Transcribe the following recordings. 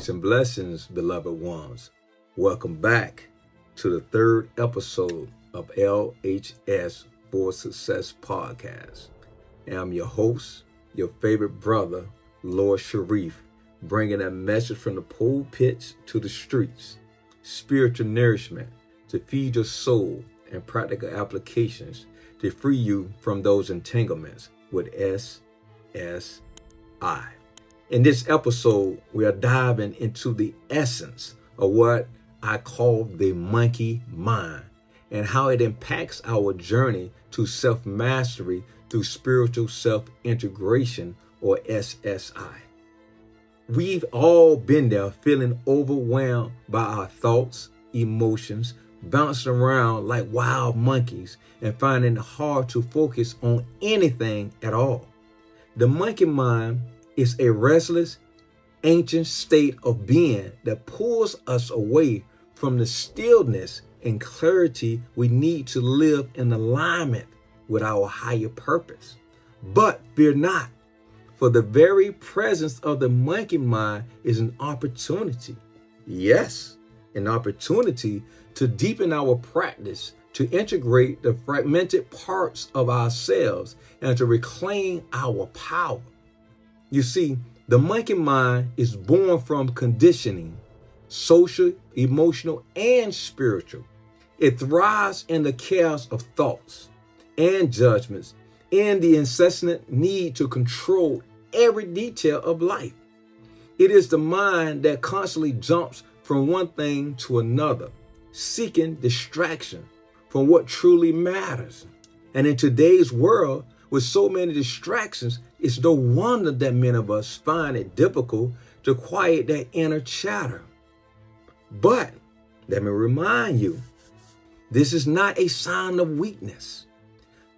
Peace and blessings, beloved ones. Welcome back to the third episode of LHS for Success podcast. And I'm your host, your favorite brother, Lord Sharief, bringing a message from the pulpits to the streets, spiritual nourishment to feed your soul and practical applications to free you from those entanglements with SSI. In this episode, we are diving into the essence of what I call the monkey mind and how it impacts our journey to self-mastery through spiritual self-integration, or SSI. We've all been there, feeling overwhelmed by our thoughts, emotions, bouncing around like wild monkeys and finding it hard to focus on anything at all. The monkey mind is a restless, ancient state of being that pulls us away from the stillness and clarity we need to live in alignment with our higher purpose. But fear not, for the very presence of the monkey mind is an opportunity. Yes, an opportunity to deepen our practice, to integrate the fragmented parts of ourselves, and to reclaim our power. You see, the monkey mind is born from conditioning, social, emotional, and spiritual. It thrives in the chaos of thoughts and judgments and the incessant need to control every detail of life. It is the mind that constantly jumps from one thing to another, seeking distraction from what truly matters. And in today's world, with so many distractions, it's no wonder that many of us find it difficult to quiet that inner chatter. But let me remind you, this is not a sign of weakness.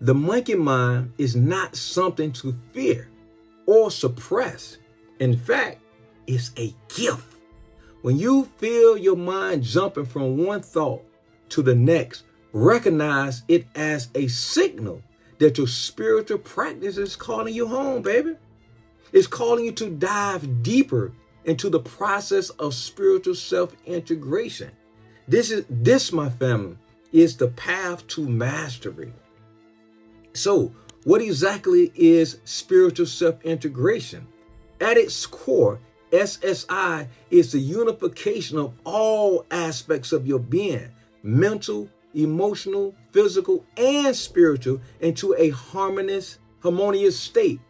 The monkey mind is not something to fear or suppress. In fact, it's a gift. When you feel your mind jumping from one thought to the next, recognize it as a signal that your spiritual practice is calling you home, baby. It's calling you to dive deeper into the process of spiritual self-integration. This, my family, is the path to mastery. So, what exactly is spiritual self-integration? At its core, SSI is the unification of all aspects of your being, mental, emotional, physical, and spiritual, into a harmonious state.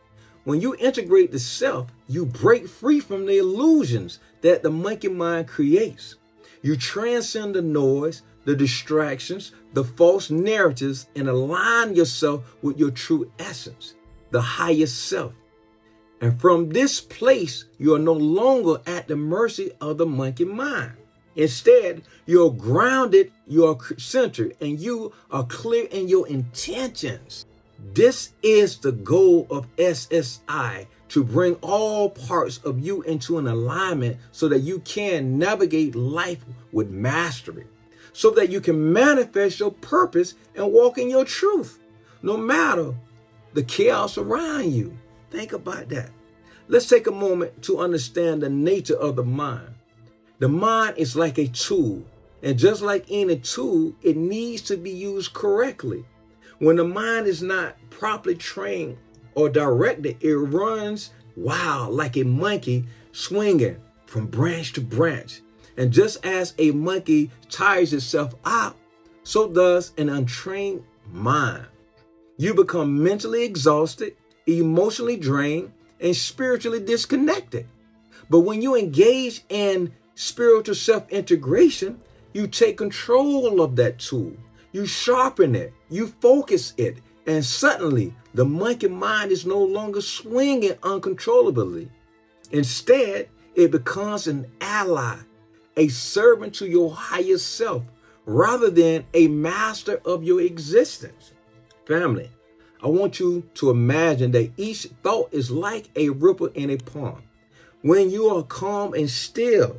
When you integrate the self, you break free from the illusions that the monkey mind creates. You transcend the noise, the distractions, the false narratives, and align yourself with your true essence, the highest self. And from this place, you are no longer at the mercy of the monkey mind. Instead, you're grounded, you are centered, and you are clear in your intentions. This is the goal of SSI, to bring all parts of you into an alignment so that you can navigate life with mastery, so that you can manifest your purpose and walk in your truth, no matter the chaos around you. Think about that. Let's take a moment to understand the nature of the mind. The mind is like a tool, and just like any tool, it needs to be used correctly. When the mind is not properly trained or directed, it runs wild like a monkey swinging from branch to branch. And just as a monkey tires itself out, so does an untrained mind. You become mentally exhausted, emotionally drained, and spiritually disconnected. But when you engage in spiritual self-integration, you take control of that tool. You sharpen it, you focus it, and suddenly the monkey mind is no longer swinging uncontrollably. Instead, it becomes an ally, a servant to your higher self, rather than a master of your existence. Family, I want you to imagine that each thought is like a ripple in a pond. When you are calm and still,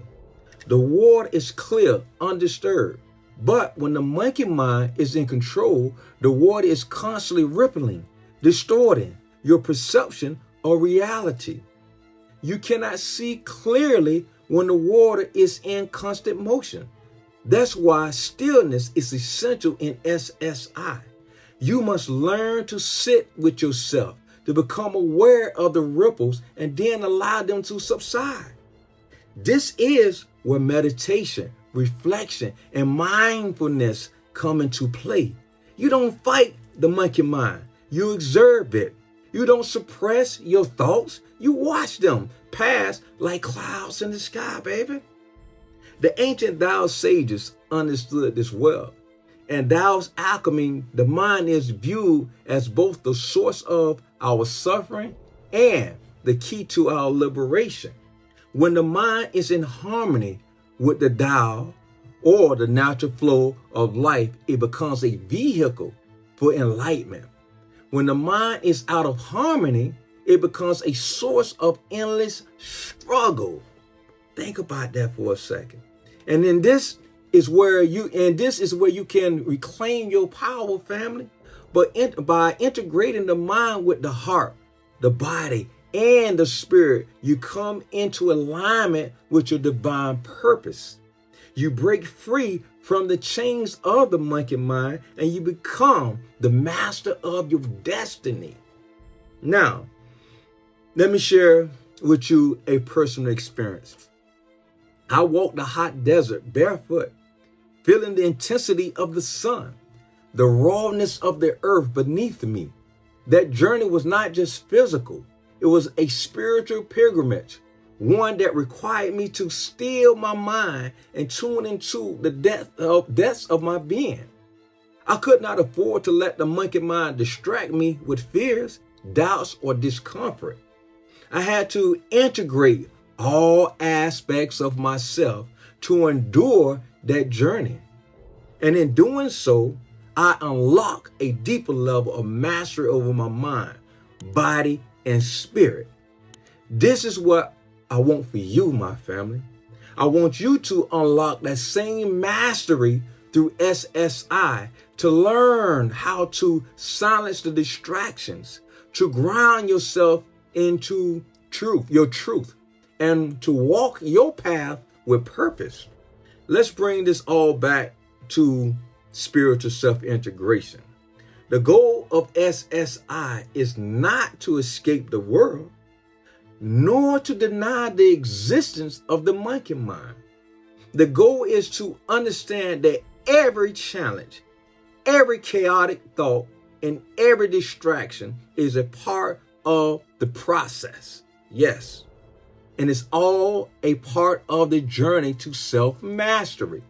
the water is clear, undisturbed. But when the monkey mind is in control, the water is constantly rippling, distorting your perception of reality. You cannot see clearly when the water is in constant motion. That's why stillness is essential in SSI. You must learn to sit with yourself, to become aware of the ripples and then allow them to subside. This is where meditation, reflection, and mindfulness come into play. You don't fight the monkey mind. You observe it. You don't suppress your thoughts. You watch them pass like clouds in the sky, baby. The ancient Tao sages understood this well. And Tao's alchemy, the mind is viewed as both the source of our suffering and the key to our liberation. When the mind is in harmony with the Tao or the natural flow of life, it becomes a vehicle for enlightenment. When the mind is out of harmony, it becomes a source of endless struggle. Think about that for a second. And then this is where you can reclaim your power, family. But by integrating the mind with the heart, the body, and the spirit, you come into alignment with your divine purpose. You break free from the chains of the monkey mind and you become the master of your destiny. Now, let me share with you a personal experience. I walked the hot desert barefoot, feeling the intensity of the sun, the rawness of the earth beneath me. That journey was not just physical. It was a spiritual pilgrimage, one that required me to still my mind and tune into the depths of my being. I could not afford to let the monkey mind distract me with fears, doubts, or discomfort. I had to integrate all aspects of myself to endure that journey. And in doing so, I unlock a deeper level of mastery over my mind, body, and spirit. This is what I want for you, my family. I want you to unlock that same mastery through SSI, to learn how to silence the distractions, to ground yourself into your truth, and to walk your path with purpose. Let's bring this all back to spiritual self-integration. The goal of SSI is not to escape the world, nor to deny the existence of the monkey mind. The goal is to understand that every challenge, every chaotic thought, and every distraction is a part of the process. Yes. And it's all a part of the journey to self-mastery.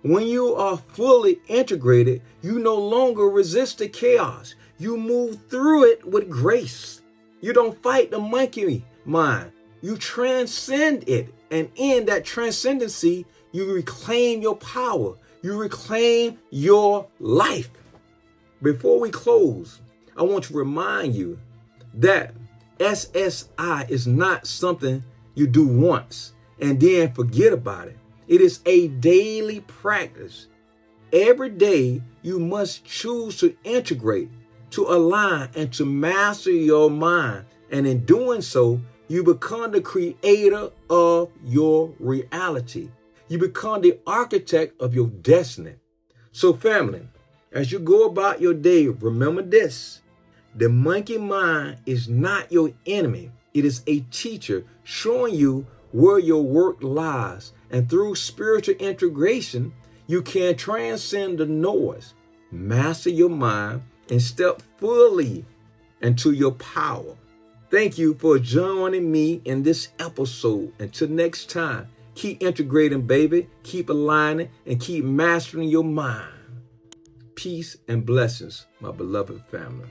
When you are fully integrated, you no longer resist the chaos. You move through it with grace. You don't fight the monkey mind. You transcend it. And in that transcendency, you reclaim your power. You reclaim your life. Before we close, I want to remind you that SSI is not something you do once and then forget about it. It is a daily practice. Every day you must choose to integrate, to align, and to master your mind. And in doing so, you become the creator of your reality. You become the architect of your destiny. So family, as you go about your day, remember this. The monkey mind is not your enemy. It is a teacher showing you where your work lies. And through spiritual integration, you can transcend the noise, master your mind, and step fully into your power. Thank you for joining me in this episode. Until next time, keep integrating, baby. Keep aligning and keep mastering your mind. Peace and blessings, my beloved family.